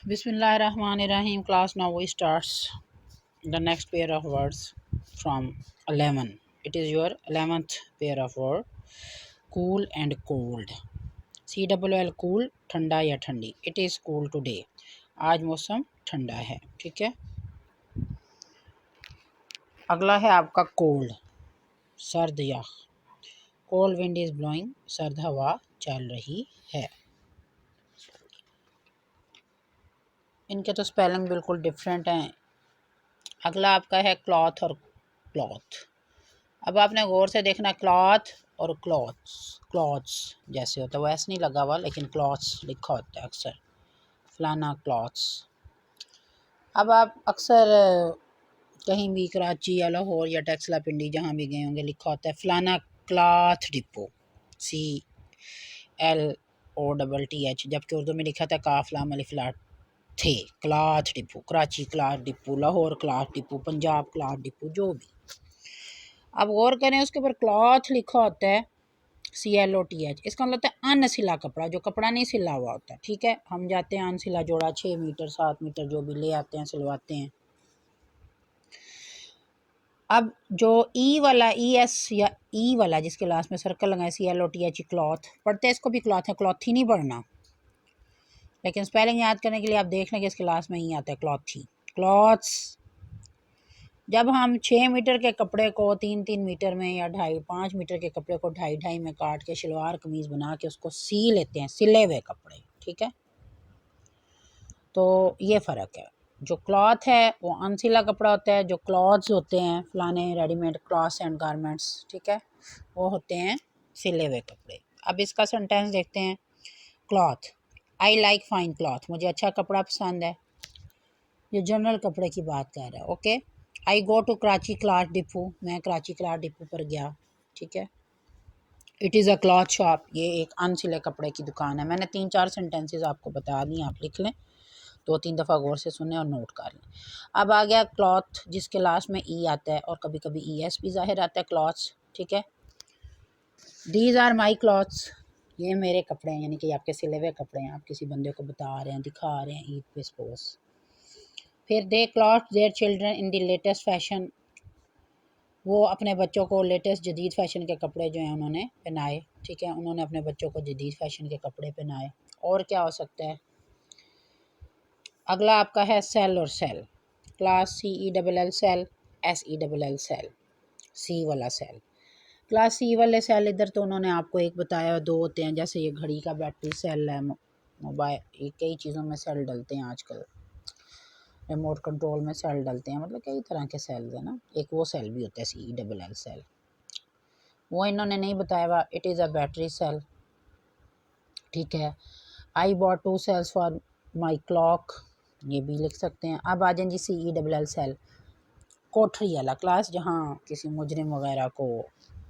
Bismillahirrahmanirrahim. Class now we starts the next pair of words from 11. It is your 11th pair of word. Cool and cold. COOL cool ठंडा या ठंडी. It is cool today. आज मौसम ठंडा है. ठीक है. अगला है आपका cold. सर्द या. Cold wind is blowing. सर्द हवा चल रही है. इनके तो स्पेलिंग बिल्कुल डिफरेंट हैं. अगला आपका है क्लॉथ और क्लॉथ. अब आपने गौर से देखना क्लॉथ और क्लॉथ्स जैसे होता है वो ऐसे नहीं लगा हुआ, लेकिन क्लॉथ्स लिखा होता है अक्सर, फलाना क्लॉथ्स. अब आप अक्सर कहीं भी कराची या लाहौर या टेक्सला पिंडी जहाँ भी गए होंगे लिखा होता है फलाना क्लॉथ डिपो, CLOTTH, जबकि उर्दू में लिखा था काफ लाम अलिफ ला थे. Cloth depot, Karachi cloth depot, Lahore cloth depot, Punjab cloth depot, जो भी. अब गौर करें उसके ऊपर क्लॉथ लिखा होता है CLOTH. इसका मतलब होता है अनसिला कपड़ा, जो कपड़ा नहीं सिला हुआ होता. ठीक है, हम जाते हैं अनसिला जोड़ा 6 मीटर 7 मीटर जो भी ले आते हैं, सिलवाते हैं. अब जो ई वाला ES या ई वाला जिसके लास्ट में सर्कल लगाए CLOTH, क्लॉथ पढ़ते हैं, इसको भी क्लॉथ है, क्लॉथ ही नहीं पढ़ना. लेकिन स्पेलिंग याद करने के लिए आप देख लें कि इसके लास्ट में ही आता है क्लॉथ ही, क्लॉथ्स. जब हम 6 मीटर के कपड़े को 3-3 मीटर में या 2.5-5 मीटर के कपड़े को 2.5-2.5 में काट के शलवार कमीज़ बना के उसको सी लेते हैं, सिले हुए कपड़े. ठीक है, तो ये फ़र्क है. जो क्लॉथ है वो अनसिला कपड़ा होता है, जो क्लॉथ्स होते हैं फलाने रेडीमेड क्लॉथ्स एंड गारमेंट्स, ठीक है, वो होते हैं सिले हुए कपड़े. अब इसका सेंटेंस देखते हैं. Cloth, I like fine cloth, मुझे अच्छा कपड़ा पसंद है. ये जनरल कपड़े की बात कर रहा है. Okay. I go to Karachi cloth depot, मैं कराची क्लॉथ डिपो पर गया. ठीक है. It is a cloth shop, ये एक अनसिले कपड़े की दुकान है. मैंने 3-4 सेंटेंसेस आपको बता दी, आप लिख लें, 2-3 दफ़ा गौर से सुने और नोट कर लें. अब आ गया क्लॉथ जिसके लास्ट में ई आता है और कभी कभी ES भी ज़ाहिर आता है, क्लॉथ्स. ठीक है. दीज आर माई क्लॉथ्स, ये मेरे कपड़े हैं, यानी कि आपके सिले हुए कपड़े हैं, आप किसी बंदे को बता रहे हैं, दिखा रहे हैं ईद पे सपोज. फिर they clothe their children in the latest fashion, वो अपने बच्चों को लेटेस्ट जदीद फ़ैशन के कपड़े जो हैं उन्होंने पहनाए. ठीक है, उन्होंने अपने बच्चों को जदीद फ़ैशन के कपड़े पहनाए. और क्या हो सकता है. अगला आपका है सेल और sell. Class CELL cell, SELL sell, C वाला सेल. क्लास सी वाले सेल इधर तो उन्होंने आपको एक बताया, 2 होते हैं. जैसे ये घड़ी का बैटरी सेल है, मोबाइल, कई चीज़ों में सेल डलते हैं आजकल, रिमोट कंट्रोल में सेल डलते हैं, मतलब कई तरह के सेल्स हैं ना. एक वो सेल भी होता है CELL सेल, वो इन्होंने नहीं बताया हुआ. It is a battery cell. ठीक है. I bought 2 cells for my clock, ये भी लिख सकते हैं. अब आ जाए जी CELL सेल, कोठरी वाला. क्लास जहाँ किसी मुजरिम वगैरह को,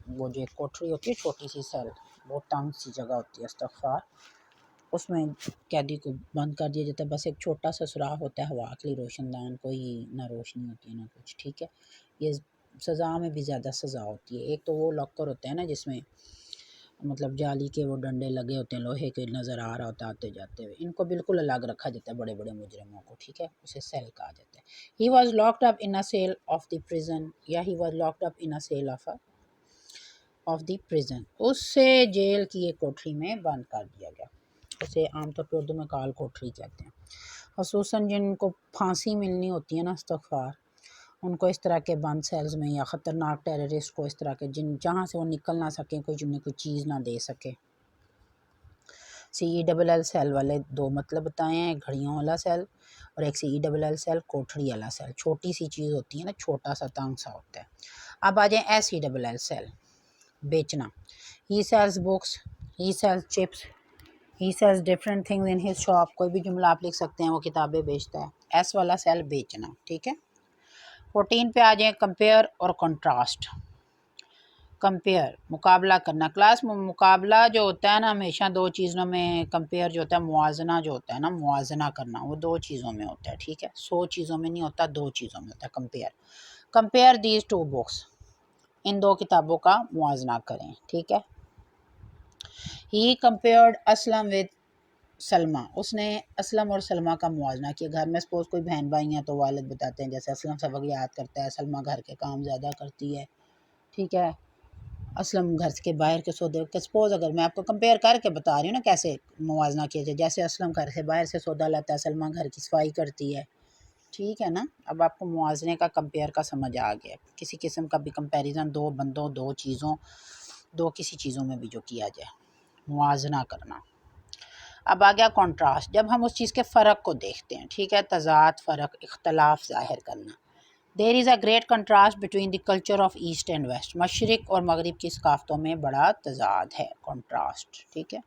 वो जो एक कोठरी होती है छोटी सी सेल, बहुत तंग सी जगह होती है, इस्तग़फ़ार, उसमें कैदी को बंद कर दिया जाता है. बस एक छोटा सा सुराख होता है हवा के लिए, रोशनदान, कोई ना रोशनी होती है ना कुछ. ठीक है. ये सज़ा में भी ज़्यादा सज़ा होती है. एक तो वो लॉकर होता है ना जिसमें मतलब जाली के वो डंडे लगे होते हैं, लोहे के, नज़र आ रहा होता है आते जाते हुए. इनको बिल्कुल अलग रखा जाता है बड़े बड़े मुजरिमों को. ठीक है, उसे सेल कहा जाता है. He was locked up in a cell of the prison, या he was locked up in a cell of the prison, उससे जेल की एक कोठरी में बंद कर दिया गया. उसे आमतौर पर उर्दू में काल कोठरी कहते हैं. ख़ुसूसन जिनको फांसी मिलनी होती है ना, इस्तग़फ़ार, उनको इस तरह के बंद सेल्स में, या ख़तरनाक टेररिस्ट को इस तरह के जिन जहाँ से वो निकल ना सकें, कोई जिन्हें कोई चीज़ ना दे सके. CELL सेल वाले 2 मतलब बताए हैं, एक घड़ियों वाला सेल और एक CELL सेल कोठरी वाला सेल. छोटी सी चीज़ होती है ना, छोटा सा तंग सा होता है. अब आ जाए SELL सेल, बेचना. He sells books, he sells chips, he sells different things in his shop, कोई भी जुमला आप लिख सकते हैं, वो किताबें बेचता है. S वाला सेल बेचना. ठीक है. 14 पे आ जाए कंपेयर और कंट्रास्ट. कंपेयर, मुकाबला करना. क्लास में मुकाबला जो होता है ना, हमेशा 2 चीज़ों में. कंपेयर जो होता है, मुआजना जो होता है ना, मुआजना करना, वो 2 चीज़ों में होता है. ठीक है, 100 चीज़ों में नहीं होता, 2 चीज़ों में होता है कंपेयर. कंपेयर दीज 2 बुक्स, इन 2 किताबों का मुआजना करें. ठीक है. ही कंपेयर्ड असलम विद सलमा, उसने असलम और सलमा का मुआवजना किया। घर में सपोज़ कोई बहन भाई हैं तो वालिद बताते हैं जैसे असलम सबक याद करता है, सलमा घर के काम ज़्यादा करती है, ठीक है। असलम घर के बाहर के सौदे के सपोज़ अगर मैं आपको कंपेयर करके बता रही हूँ ना कैसे मुवाजना किया जाए, जैसे असलम घर से बाहर से सौदा लाता है, सलमा घर की सफाई करती है, ठीक है ना। अब आपको मुआवजे का कंपेयर का समझ आ गया। किसी किस्म का भी कंपैरिजन दो बंदों, दो चीज़ों, दो किसी चीज़ों में भी जो किया जाए, मुआवजना करना। अब आ गया कॉन्ट्रास्ट, जब हम उस चीज़ के फ़र्क को देखते हैं, ठीक है, तज़ाद, फ़र्क, इख्तलाफ ज़ाहिर करना। There is a great contrast between the culture of east and west, मशरिक़ और मगरिब की सकाफ़तों में बड़ा तज़ाद है, कॉन्ट्रास्ट, ठीक है।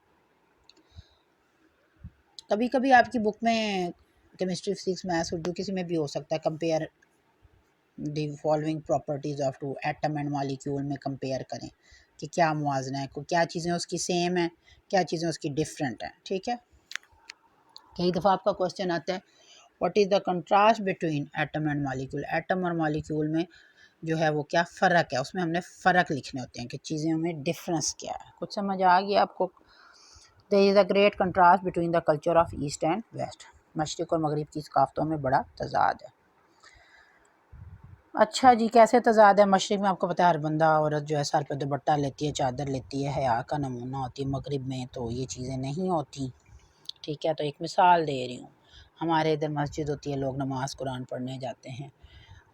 कभी कभी आपकी बुक में केमिस्ट्री, फिजिक्स, मैथ्स, उर्दू किसी में भी हो सकता है, compare the following properties of two atom and molecule में कंपेयर करें कि क्या मुआवजना है, को क्या चीज़ें उसकी सेम हैं, क्या चीज़ें उसकी डिफरेंट हैं, ठीक है। कई दफ़ा आपका क्वेश्चन आता है what is the contrast between atom and molecule, atom और मॉलिक्यूल में जो है वो क्या फ़र्क है, उसमें हमने फ़र्क लिखने होते हैं कि चीज़ें में डिफरेंस क्या है। कुछ समझ आ गया आपको। There is a great contrast between the culture of east and west, मशरिक़ और मगरिब की सकाफ़तों में बड़ा तज़ाद है। अच्छा जी, कैसे तज़ाद है? मशरिक़ में आपको पता है हर बंदा औरत जो है सर पे दुपट्टा लेती है, चादर लेती है, हया का नमूना होती है। मगरिब में तो ये चीज़ें नहीं होती, ठीक है। तो एक मिसाल दे रही हूँ, हमारे इधर मस्जिद होती है, लोग नमाज़ कुरान पढ़ने जाते हैं,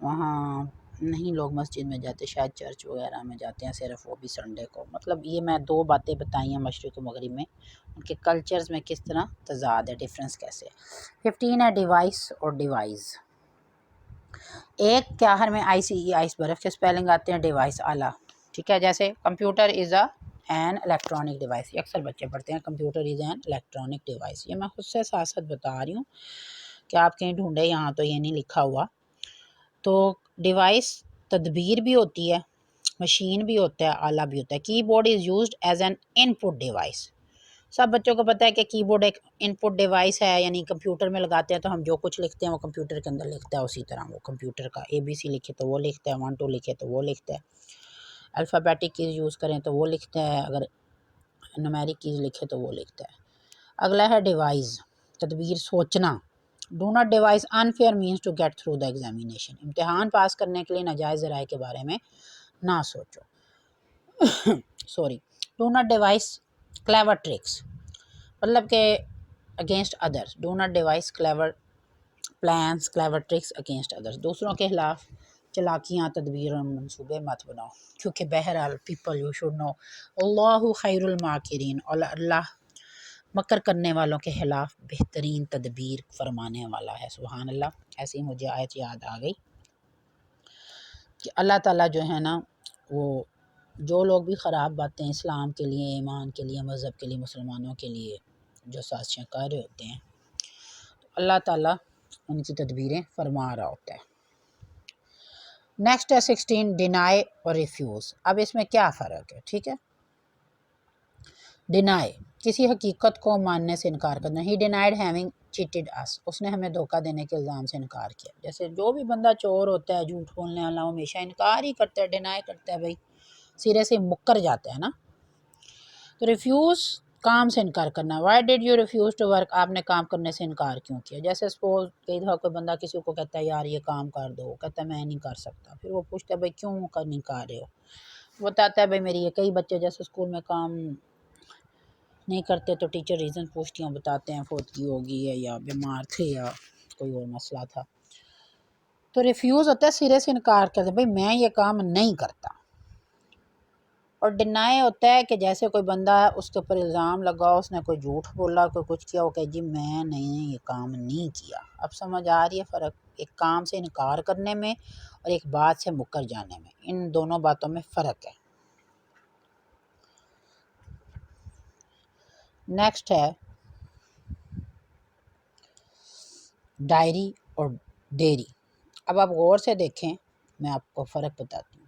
वहाँ नहीं लोग मस्जिद में जाते, शायद चर्च वगैरह में जाते हैं, सिर्फ वो भी संडे को। मतलब ये मैं दो बातें बताई हैं मशरिक़ और मगरिब में, उनके कल्चर्स में किस तरह तज़ाद है, डिफरेंस कैसे है। 15 है डिवाइस और डिवाइस। एक क्या हर में ICE, आइस बर्फ़ के स्पेलिंग आते हैं, डिवाइस आला, ठीक है। जैसे computer is a an electronic device, ये अक्सर बच्चे पढ़ते हैं, computer is an electronic device. ये मैं खुद से साथ साथ बता रही हूँ कि आप कहीं ढूंढे, यहाँ तो ये नहीं लिखा हुआ। तो डिवाइस तदबीर भी होती है, मशीन भी होता है, आला भी होता है। Keyboard is used as an input device. सब बच्चों को पता है कि कीबोर्ड एक इनपुट डिवाइस है, यानी कंप्यूटर में लगाते हैं तो हम जो कुछ लिखते हैं वो कंप्यूटर के अंदर लिखता है, उसी तरह वो कंप्यूटर का ABC लिखे तो वो लिखता है, 1 2 लिखे तो वो लिखता है, अल्फ़ाबेटिक कीज़ यूज़ करें तो वो लिखता है, अगर न्यूमेरिक कीज़ लिखे तो वो लिखता है। अगला है डिवाइस, तदबीर, सोचना। Do not devise unfair means to get through the examination, इम्तिहान पास करने के लिए नाजायज़ ज़राए के बारे में ना सोचो। Sorry. Do not device clever tricks, मतलब के against others. Do not device clever plans, clever tricks against others, दूसरों के खिलाफ चलाकियाँ, तदबीर और मंसूबे मत बनाओ, क्योंकि बहरहाल पीपल यू शुड नो अल्लाहु खैरुल माकिरीन, और अल्लाह मकर करने वालों के खिलाफ बेहतरीन तदबीर फरमाने वाला है। सुभान अल्लाह। ऐसे ही मुझे आयत याद आ गई कि अल्लाह ताला जो है ना, वो जो लोग भी ख़राब बातें इस्लाम के लिए, ईमान के लिए, मज़हब के लिए, मुसलमानों के लिए जो साजिशें कर रहे होते हैं, तो अल्लाह ताला उनकी तदबीरें फरमा रहा होता है। नेक्स्ट है 16 डिनाई और रिफ्यूज़। अब इसमें क्या फ़र्क है, ठीक है। डिनाई, किसी हकीकत को मानने से इनकार करना। ही डिनाइड हैविंग चीटेड अस, उसने हमें धोखा देने के इल्ज़ाम से इनकार किया। जैसे जो भी बंदा चोर होता है, झूठ बोलने वाला, हमेशा इनकार ही करता है, डिनाई करता है, भाई सिरे से मुक्कर जाता है ना। तो रिफ्यूज़, काम से इनकार करना। Why did you refuse to work, आपने काम करने से इनकार क्यों किया। जैसे सपोज कई दफ़ा कोई बंदा किसी को कहता है यार ये काम कर दो, कहता है मैं नहीं कर सकता, फिर वो पूछता है भाई क्यों कर नहीं कर रहे हो, वो बताता है भाई मेरी ये, कई बच्चे जैसे स्कूल में काम नहीं करते तो टीचर रीज़न पूछती हैं, बताते हैं फौतगी होगी है या बीमार थे या कोई और मसला था। तो रिफ्यूज़ होता है सिरे से इनकार करते, भाई मैं ये काम नहीं करता। और डिनाई होता है कि जैसे कोई बंदा है, उसके ऊपर इल्ज़ाम लगा, उसने कोई झूठ बोला, कोई कुछ किया, वो कहे जी मैं नहीं ये काम नहीं किया। अब समझ आ रही है फ़र्क, एक काम से इनकार करने में और एक बात से मुकर जाने में, इन दोनों बातों में फ़र्क है। नेक्स्ट है डायरी और डेयरी। अब आप गौर से देखें, मैं आपको फ़र्क बताती हूँ।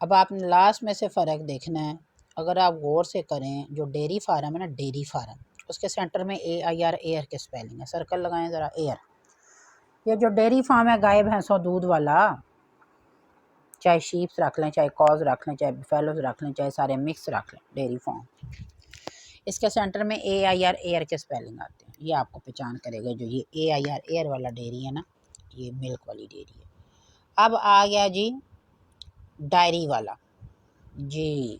अब आपने लास्ट में से फ़र्क देखना है। अगर आप गौर से करें, जो डेयरी फार्म है ना, डेयरी फार्म, उसके सेंटर में AIR, एयर के स्पेलिंग है, सर्कल लगाएं ज़रा, एयर। ये जो डेयरी फार्म है, गाय भैंसों दूध वाला, चाहे शीप्स रख लें, चाहे कॉज रख लें, चाहे फैलोज रख लें, चाहे सारे मिक्स रख लें, डेयरी फार्म, इसके सेंटर में AIR एयर के स्पेलिंग आते हैं, ये आपको पहचान करेगा। जो ये AIR एयर वाला डेयरी है ना, ये मिल्क वाली डेयरी है। अब आ गया जी डायरी वाला जी,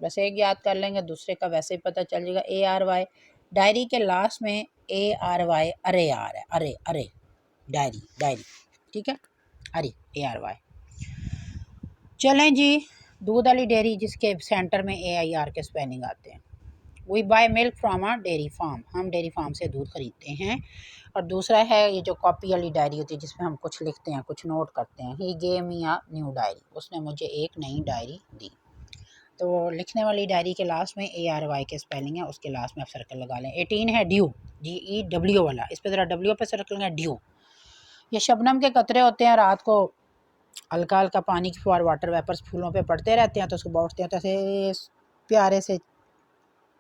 बस एक याद कर लेंगे, दूसरे का वैसे ही पता चल जाएगा। ARY डायरी के लास्ट में ARY अरे आ रहा है, अरे अरे डायरी डायरी, ठीक है, अरे ARY। चलें जी, दूध वाली डेयरी जिसके सेंटर में AIR के स्पेलिंग आते हैं। We buy milk from a dairy farm, हम डेयरी फार्म से दूध खरीदते हैं। और दूसरा है ये जो कॉपी वाली डायरी होती है जिसमें हम कुछ लिखते हैं, कुछ नोट करते हैं। He gave me a new diary, उसने मुझे एक नई डायरी दी। तो लिखने वाली डायरी के लास्ट में ARY के स्पेलिंग है, उसके लास्ट में आप सर्कल लगा लें। 18 है ड्यू, DEW वाला, इस पर ज़रा W पे सर्कल लगा, ड्यू। ये शबनम के कतरे होते हैं, रात को हल्का हल्का पानी की फुहार, वाटर वेपर्स फूलों पे पड़ते रहते हैं, तो सुबह उठते हैं तो ऐसे प्यारे से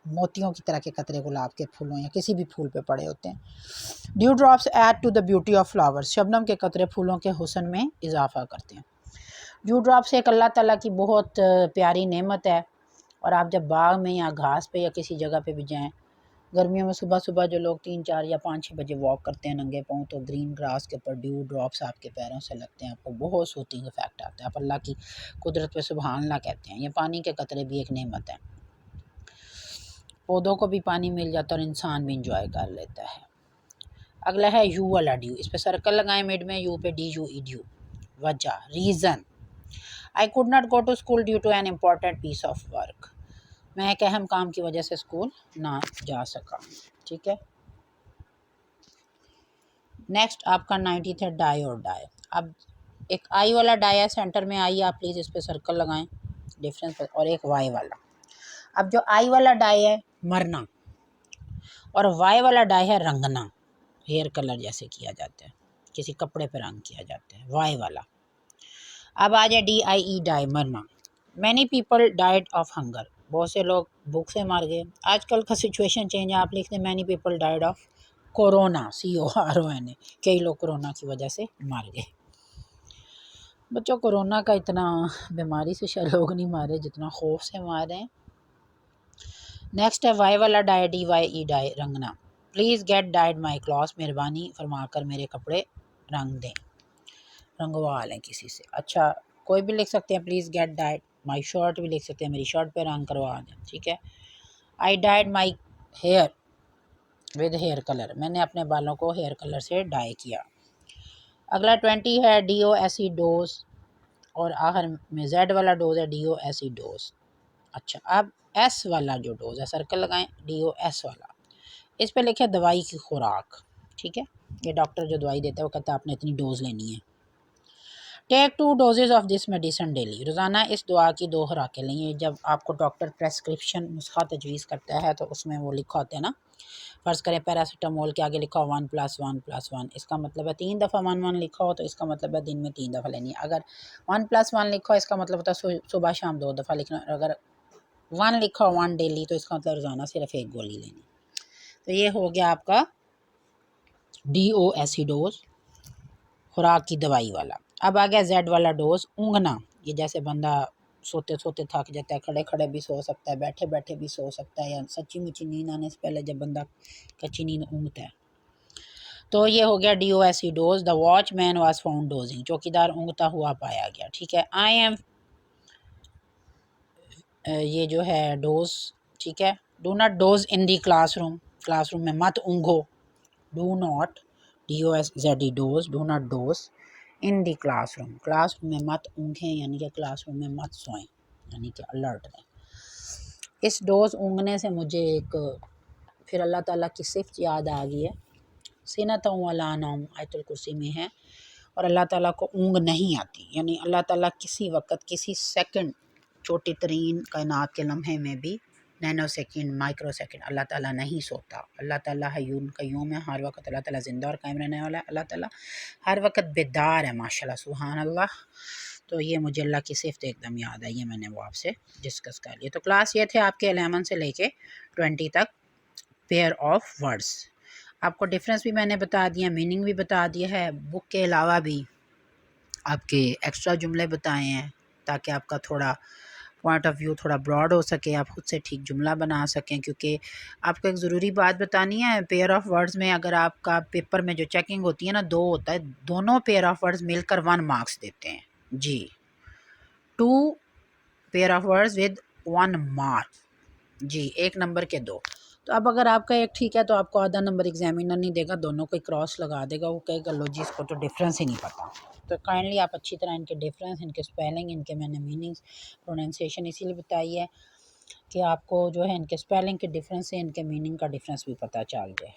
मोतियों की तरह के कतरे गुलाब के फूलों या किसी भी फूल पे पड़े होते हैं। Dew drops add to the beauty of flowers, शबनम के कतरे फूलों के हुस्न में इजाफा करते हैं। ड्यू ड्रॉप्स एक अल्लाह ताला की बहुत प्यारी नेमत है। और आप जब बाग में या घास पे या किसी जगह पे भी जाएं, गर्मियों में सुबह सुबह जो लोग 3, 4 या 5, 6 बजे वॉक करते हैं नंगे पाँव, तो ग्रीन ग्रास के ऊपर ड्यू ड्रॉप्स आपके पैरों से लगते हैं, आपको बहुत सूथिंग इफेक्ट आता है। आप अल्लाह की कुदरत पे सुभान अल्लाह कहते हैं। ये पानी के कतरे भी एक नेमत है, पौधों को भी पानी मिल जाता है और इंसान भी इंजॉय कर लेता है। अगला है यू वाला ड्यू, इस पर सर्कल लगाएं मिड में, यू पे DUE ड्यू। वजह, reason, I could not go to school due to an important piece of work, मैं एक अहम काम की वजह से स्कूल ना जा सका, ठीक है। नेक्स्ट आपका 90th है डाई और डाई। अब एक आई वाला डाई है, सेंटर में आई, आप प्लीज़ इस पर सर्कल लगाएं डिफरेंस पर, और एक वाई वाला। अब जो आई वाला डाई है मरना, और वाई वाला डाई है रंगना, हेयर कलर जैसे किया जाता है, किसी कपड़े पर रंग किया जाता है, वाई वाला। अब आ जाए DIE डाई, मरना। Many people died of hunger, बहुत से लोग भूख से मर गए। आजकल का सिचुएशन चेंज है, आप लिखते हैं many people died of corona, CORONA, कई लोग कोरोना की वजह से मर गए। बच्चों, कोरोना का इतना बीमारी से शायद लोग नहीं मारे जितना खौफ से मारे हैं। नेक्स्ट है वाई वाला डाई, DYE डाई, रंगना। Please get dyed my cloth, मेहरबानी फरमाकर मेरे कपड़े रंग दें, रंगवा लें किसी से। अच्छा, कोई भी लिख सकते हैं, please get dyed my shirt भी लिख सकते हैं, मेरी शर्ट पे रंग करवा दें, ठीक है। I dyed my hair with hair colour, मैंने अपने बालों को हेयर कलर से डाई किया। अगला 20 है DOSE डोज, और आखिर में Z वाला डोज है DOSE डोज। अच्छा, अब S वाला जो डोज है सर्कल लगाएं, DOS वाला, इस पे लिखे दवाई की खुराक, ठीक है। ये डॉक्टर जो दवाई देता है वो कहता है आपने इतनी डोज लेनी है। Take 2 doses of this medicine daily, रोज़ाना इस दवा की 2 खुराकें लें। जब आपको डॉक्टर प्रेस्क्रिप्शन नुस्खा तजवीज़ करता है तो उसमें वो लिखा होता है ना, फ़र्ज़ करें पैरासीटामोल के आगे लिखा हो 1+1+1, इसका मतलब है 3 दफ़ा 1 लिखा हो तो इसका मतलब है दिन में 3 दफ़ा लेनी है। अगर 1+1 लिखा हो इसका मतलब होता है सुबह शाम 2 दफ़ा लिखना। अगर 1 लिखा हो 1 डेली तो इसका मतलब रोज़ाना सिर्फ 1 गोली लेनी। तो ये हो गया आपका DOSE डोज, खुराक की दवाई वाला। अब आ गया Z वाला डोज, ऊँघना। ये जैसे बंदा सोते सोते थक जाता है, खड़े खड़े भी सो सकता है, बैठे बैठे भी सो सकता है, या सच्ची मुच्ची नींद आने से पहले जब बंदा कच्ची नींद ऊँघता है। तो ये हो गया DOSE dose. The watchman was found dosing, चौकीदार ऊँघता हुआ पाया गया, ठीक है। आई एम, ये जो है डोज, ठीक है। Do not doze in the classroom, classroom में मत ऊँघो। Do not, DOSE dose, do not doze in the classroom, classroom में मत ऊँघें, यानी कि क्लासरूम में मत सोएं, यानी कि अलर्ट रहें। इस डोज ऊँघने से मुझे एक फिर अल्लाह ताला की सिफ़त याद आ गई है, सिनत वला नौम आयतुल कुर्सी में है, और अल्लाह ताला को ऊँघ नहीं आती, यानी अल्लाह ताला किसी वक़्त किसी सेकंड छोटी तरीन कायनात के लम्हे में भी नैनो सेकंड माइक्रो सेकंड अल्लाह ताला नहीं सोता। अल्लाह ताला हय्युन क़य्यूम है, हर वक्त अल्लाह ताला ज़िंदा और कायम रहने वाला है। अल्लाह ताला हर वक्त बेदार है, माशाल्लाह सुभान अल्लाह। तो ये मुझे अल्लाह की सिफ़त एकदम याद आई है, मैंने वो आपसे डिस्कस कर लिया। तो क्लास ये थे आपके 11 से लेके 20 तक पेयर ऑफ वर्ड्स। आपको डिफरेंस भी मैंने बता दिया, मीनिंग भी बता दिया है, बुक के अलावा भी आपके एक्स्ट्रा जुमले बताए हैं ताकि आपका थोड़ा पॉइंट ऑफ व्यू थोड़ा ब्रॉड हो सके, आप खुद से ठीक जुमला बना सकें। क्योंकि आपको एक ज़रूरी बात बतानी है, पेयर ऑफ वर्ड्स में अगर आपका पेपर में जो चेकिंग होती है ना, 2 होता है, दोनों पेयर ऑफ वर्ड्स मिलकर 1 मार्क्स देते हैं जी। 2 pair of words with 1 mark जी, 1 नंबर के 2। तो अब अगर आपका एक ठीक है तो आपको आधा नंबर एग्जामिनर नहीं देगा, दोनों को क्रॉस लगा देगा, वो कहेगा लो जी इसको तो डिफरेंस ही नहीं पता। तो काइंडली आप अच्छी तरह इनके डिफरेंस, इनके स्पेलिंग, इनके मैंने मीनिंग्स, प्रोनाउंसिएशन इसीलिए बताई है कि आपको जो है इनके स्पेलिंग के डिफरेंस से इनके मीनिंग का डिफरेंस भी पता चल जाए।